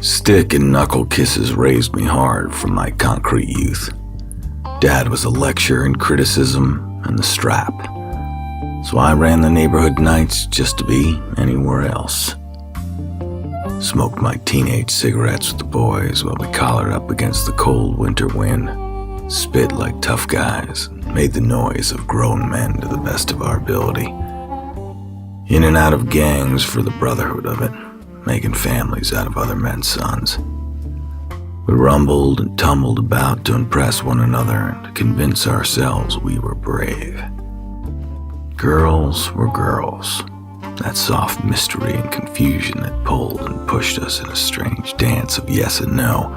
Stick and knuckle kisses raised me hard from my concrete youth. Dad was a lecture in criticism and the strap, so I ran the neighborhood nights just to be anywhere else. Smoked my teenage cigarettes with the boys while we collared up against the cold winter wind, spit like tough guys, and made the noise of grown men to the best of our ability. In and out of gangs for the brotherhood of it, making families out of other men's sons. We rumbled and tumbled about to impress one another and to convince ourselves we were brave. Girls were girls, that soft mystery and confusion that pulled and pushed us in a strange dance of yes and no.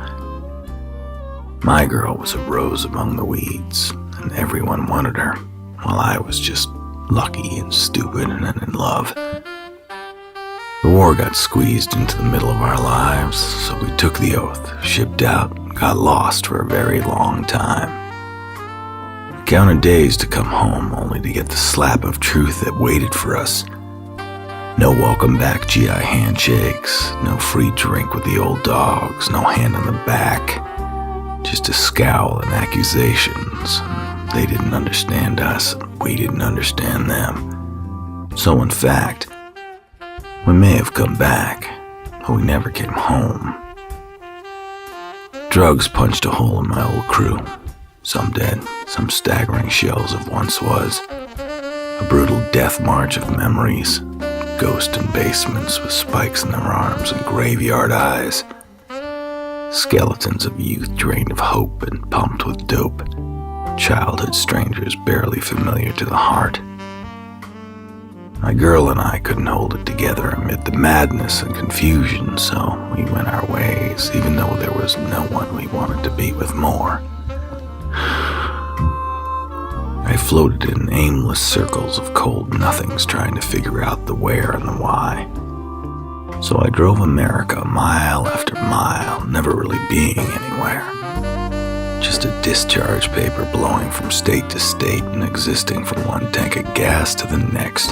My girl was a rose among the weeds, and everyone wanted her, while I was just lucky and stupid and in love. The war got squeezed into the middle of our lives, so we took the oath, shipped out, and got lost for a very long time. We counted days to come home, only to get the slap of truth that waited for us. No welcome back GI handshakes, no free drink with the old dogs, no hand on the back, just a scowl and accusations. They didn't understand us, and we didn't understand them. So in fact, we may have come back, but we never came home. Drugs punched a hole in my old crew. Some dead, some staggering shells of once was. A brutal death march of memories. Ghosts in basements with spikes in their arms and graveyard eyes. Skeletons of youth drained of hope and pumped with dope. Childhood strangers barely familiar to the heart. My girl and I couldn't hold it together amid the madness and confusion, so we went our ways, even though there was no one we wanted to be with more. I floated in aimless circles of cold nothings, trying to figure out the where and the why. So I drove America mile after mile, never really being anywhere. Just a discharge paper blowing from state to state and existing from one tank of gas to the next.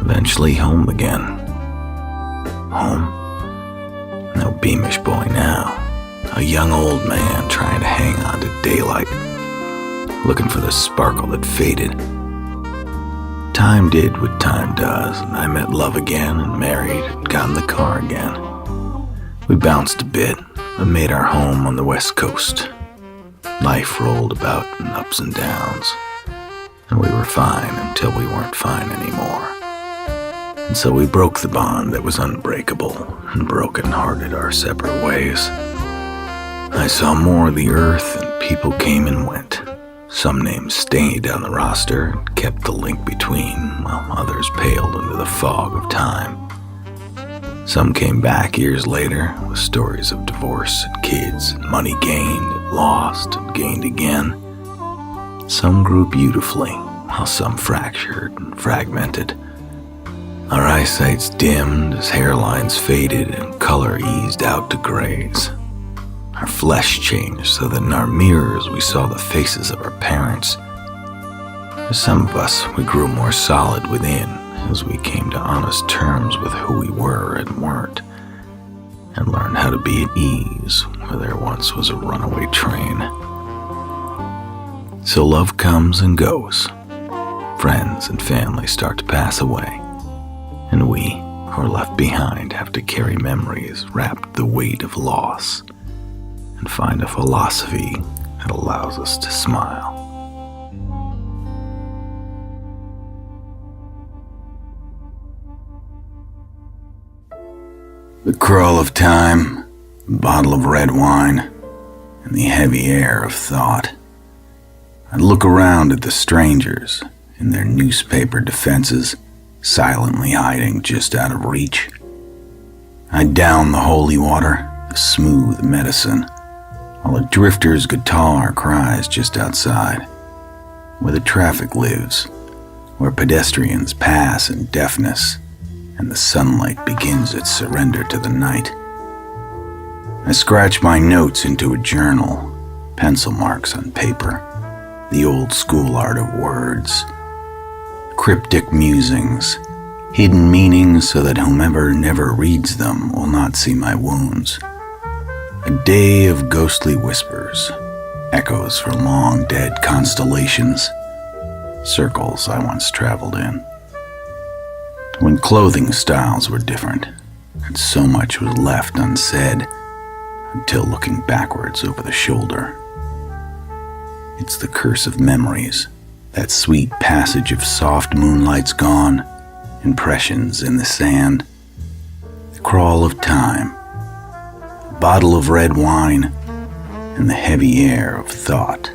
Eventually home again. Home? No beamish boy now. A young old man trying to hang on to daylight, looking for the sparkle that faded. Time did what time does, and I met love again and married and got in the car again. We bounced a bit, but made our home on the West Coast. Life rolled about in ups and downs, and we were fine until we weren't fine anymore. And so we broke the bond that was unbreakable and broken-hearted our separate ways. I saw more of the earth, and people came and went. Some names stayed down the roster and kept the link between, while others paled into the fog of time. Some came back years later with stories of divorce and kids and money gained and lost and gained again. Some grew beautifully, while some fractured and fragmented. Our eyesight's dimmed as hairlines faded and color eased out to grays. Our flesh changed so that in our mirrors we saw the faces of our parents. For some of us, we grew more solid within as we came to honest terms with who we were and weren't, and learned how to be at ease where there once was a runaway train. So love comes and goes. Friends and family start to pass away. And we, who are left behind, have to carry memories wrapped the weight of loss and find a philosophy that allows us to smile. The crawl of time, a bottle of red wine, and the heavy air of thought. I'd look around at the strangers in their newspaper defenses, silently hiding just out of reach. I'd down the holy water, the smooth medicine, while a drifter's guitar cries just outside, where the traffic lives, where pedestrians pass in deafness, and the sunlight begins its surrender to the night. I scratch my notes into a journal, pencil marks on paper, the old school art of words, cryptic musings, hidden meanings so that whomever never reads them will not see my wounds. A day of ghostly whispers, echoes for long-dead constellations, circles I once traveled in. When clothing styles were different, and so much was left unsaid until looking backwards over the shoulder. It's the curse of memories, that sweet passage of soft moonlights gone, impressions in the sand, the crawl of time, a bottle of red wine, and the heavy air of thought.